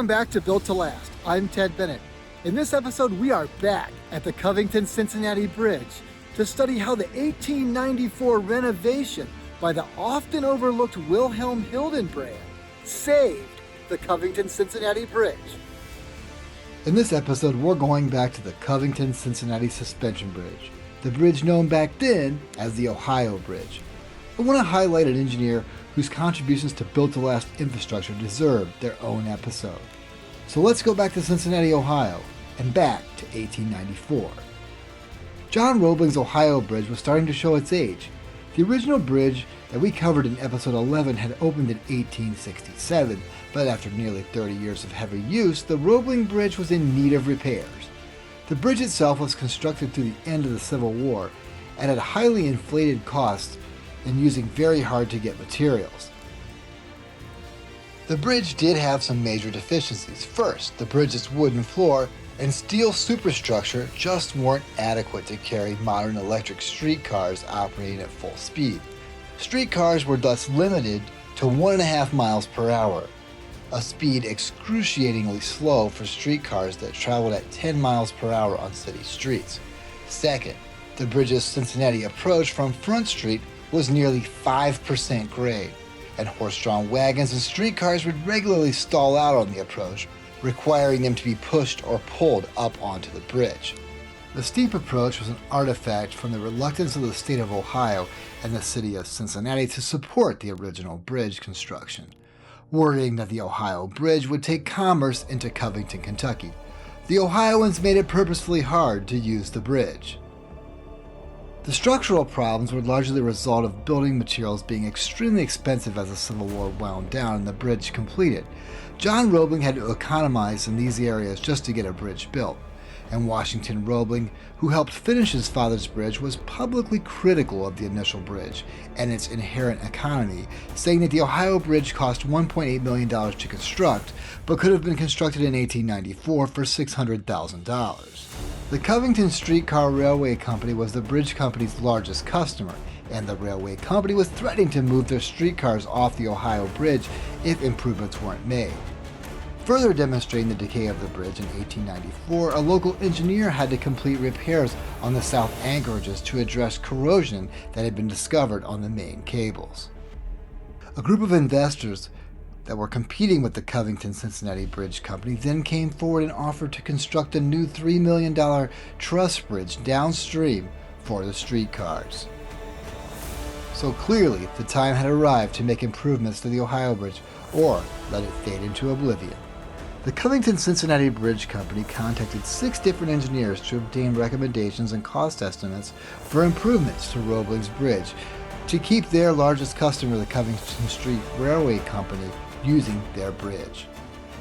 Welcome back to Built to Last. I'm Ted Bennett. In this episode, we are back at the Covington-Cincinnati Bridge to study how the 1894 renovation by the often overlooked Wilhelm Hildenbrand saved the Covington-Cincinnati Bridge. In this episode, we're going back to the Covington-Cincinnati Suspension Bridge, the bridge known back then as the Ohio Bridge. I want to highlight an engineer whose contributions to built-to-last infrastructure deserve their own episode. So let's go back to Cincinnati, Ohio, and back to 1894. John Roebling's Ohio Bridge was starting to show its age. The original bridge that we covered in episode 11 had opened in 1867, but after nearly 30 years of heavy use, the Roebling Bridge was in need of repairs. The bridge itself was constructed through the end of the Civil War and at highly inflated costs and using very hard-to-get materials. The bridge did have some major deficiencies. First, the bridge's wooden floor and steel superstructure just weren't adequate to carry modern electric streetcars operating at full speed. Streetcars were thus limited to 1.5 miles per hour, a speed excruciatingly slow for streetcars that traveled at 10 miles per hour on city streets. Second, the bridge's Cincinnati approach from Front Street was nearly 5% grade, and horse-drawn wagons and streetcars would regularly stall out on the approach, requiring them to be pushed or pulled up onto the bridge. The steep approach was an artifact from the reluctance of the state of Ohio and the city of Cincinnati to support the original bridge construction, worrying that the Ohio Bridge would take commerce into Covington, Kentucky. The Ohioans made it purposefully hard to use the bridge. The structural problems were largely the result of building materials being extremely expensive as the Civil War wound down and the bridge completed. John Roebling had to economize in these areas just to get a bridge built, and Washington Roebling, who helped finish his father's bridge, was publicly critical of the initial bridge and its inherent economy, saying that the Ohio Bridge cost $1.8 million to construct, but could have been constructed in 1894 for $600,000. The Covington Streetcar Railway Company was the bridge company's largest customer, and the railway company was threatening to move their streetcars off the Ohio Bridge if improvements weren't made. Further demonstrating the decay of the bridge in 1894, a local engineer had to complete repairs on the south anchorages to address corrosion that had been discovered on the main cables. A group of investors that were competing with the Covington-Cincinnati Bridge Company then came forward and offered to construct a new $3 million truss bridge downstream for the streetcars. So clearly, the time had arrived to make improvements to the Ohio Bridge, or let it fade into oblivion. The Covington-Cincinnati Bridge Company contacted 6 different engineers to obtain recommendations and cost estimates for improvements to Roebling's Bridge to keep their largest customer, the Covington Street Railway Company, using their bridge.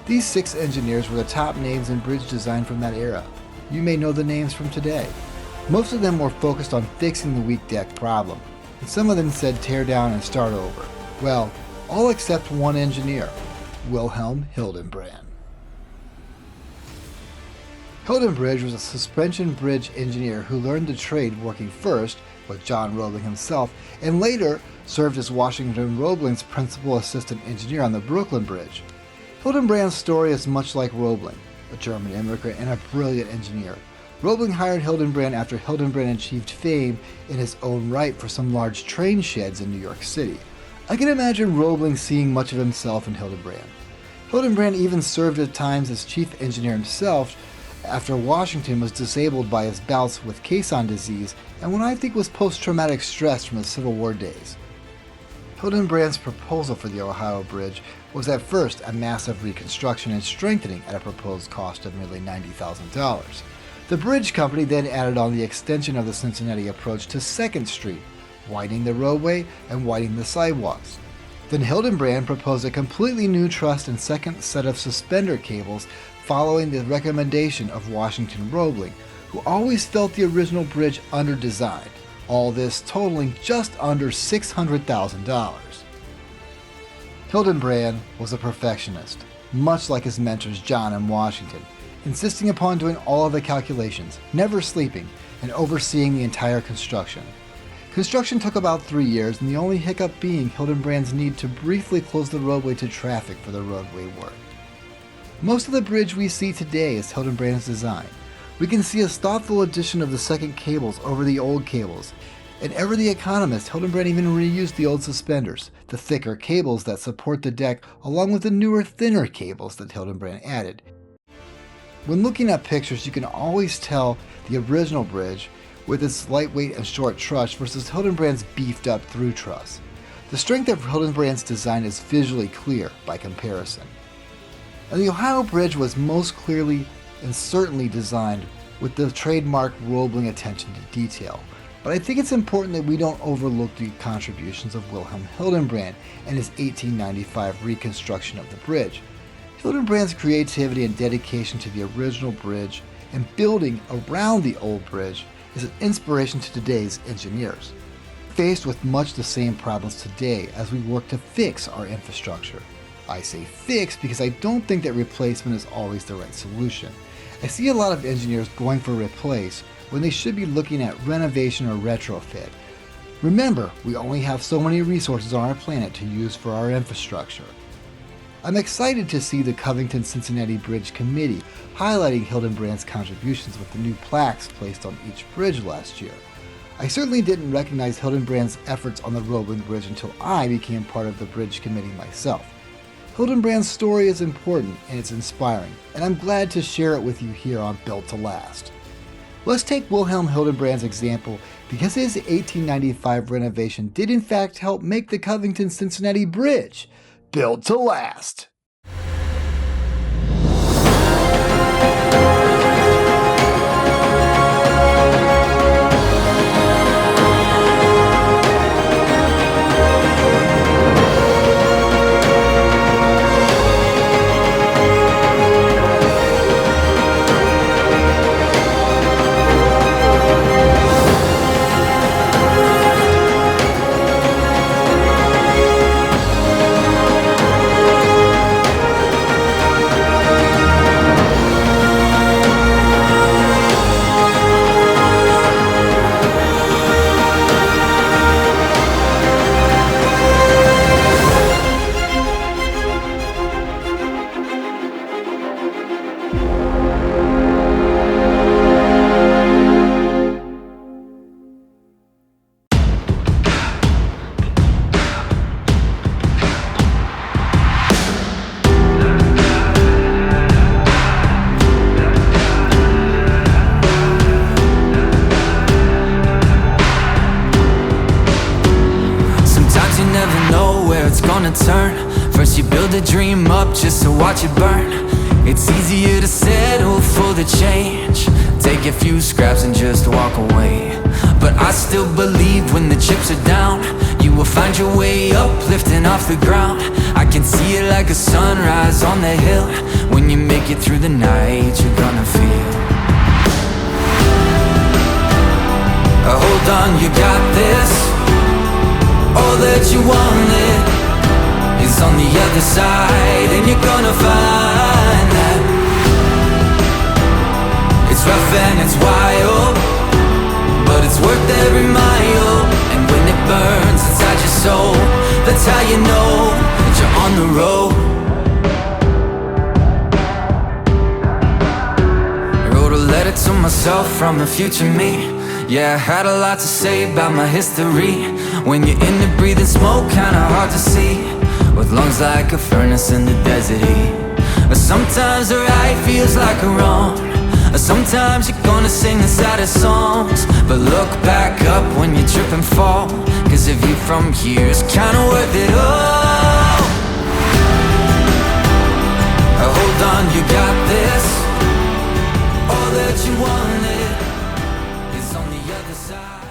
These 6 engineers were the top names in bridge design from that era. You may know the names from today. Most of them were focused on fixing the weak deck problem, and some of them said tear down and start over. Well, all except one engineer, Wilhelm Hildenbrand. Hildenbrand was a suspension bridge engineer who learned the trade working first with John Roebling himself, and later served as Washington Roebling's principal assistant engineer on the Brooklyn Bridge. Hildenbrand's story is much like Roebling, a German immigrant and a brilliant engineer. Roebling hired Hildenbrand after Hildenbrand achieved fame in his own right for some large train sheds in New York City. I can imagine Roebling seeing much of himself in Hildenbrand. Hildenbrand even served at times as chief engineer himself after Washington was disabled by his bouts with caisson disease and what I think was post-traumatic stress from the Civil War days. Hildenbrand's proposal for the Ohio Bridge was at first a massive reconstruction and strengthening at a proposed cost of nearly $90,000. The bridge company then added on the extension of the Cincinnati approach to 2nd Street, widening the roadway and widening the sidewalks. Then Hildenbrand proposed a completely new truss and second set of suspender cables following the recommendation of Washington Roebling, who always felt the original bridge under-designed, all this totaling just under $600,000. Hildenbrand was a perfectionist, much like his mentors John and Washington, insisting upon doing all of the calculations, never sleeping, and overseeing the entire construction. Construction took about 3 years, and the only hiccup being Hildenbrand's need to briefly close the roadway to traffic for the roadway work. Most of the bridge we see today is Hildenbrand's design. We can see his thoughtful addition of the second cables over the old cables. In Ever the Economist, Hildenbrand even reused the old suspenders, the thicker cables that support the deck, along with the newer, thinner cables that Hildenbrand added. When looking at pictures, you can always tell the original bridge with its lightweight and short truss versus Hildenbrand's beefed up through truss. The strength of Hildenbrand's design is visually clear by comparison. And the Ohio Bridge was most clearly and certainly designed with the trademark Roebling attention to detail. But I think it's important that we don't overlook the contributions of Wilhelm Hildenbrand and his 1895 reconstruction of the bridge. Hildenbrand's creativity and dedication to the original bridge and building around the old bridge is an inspiration to today's engineers, faced with much the same problems today as we work to fix our infrastructure. I say fix because I don't think that replacement is always the right solution. I see a lot of engineers going for replace when they should be looking at renovation or retrofit. Remember, we only have so many resources on our planet to use for our infrastructure. I'm excited to see the Covington-Cincinnati Bridge Committee highlighting Hildenbrand's contributions with the new plaques placed on each bridge last year. I certainly didn't recognize Hildenbrand's efforts on the Roebling Bridge until I became part of the Bridge Committee myself. Hildenbrand's story is important and it's inspiring, and I'm glad to share it with you here on Built to Last. Let's take Wilhelm Hildenbrand's example because his 1895 renovation did in fact help make the Covington-Cincinnati Bridge built to last. Turn. First you build a dream up just to watch it burn. It's easier to settle for the change, take a few scraps and just walk away. But I still believe when the chips are down, you will find your way up, lifting off the ground. I can see it like a sunrise on the hill. When you make it through the night, you're gonna feel hold on, you got this. All that you wanted is on the other side, and you're gonna find that it's rough and it's wild, but it's worth every mile. And when it burns inside your soul, that's how you know that you're on the road. I wrote a letter to myself from the future me. Yeah, I had a lot to say about my history. When you're in the breathing smoke, kinda hard to see, with lungs like a furnace in the desert heat. Sometimes the right feels like a wrong. Sometimes you're gonna sing the saddest songs, but look back up when you trip and fall, cause a view from here is kinda worth it all. Hold on, you got this. All that you wanted is on the other side.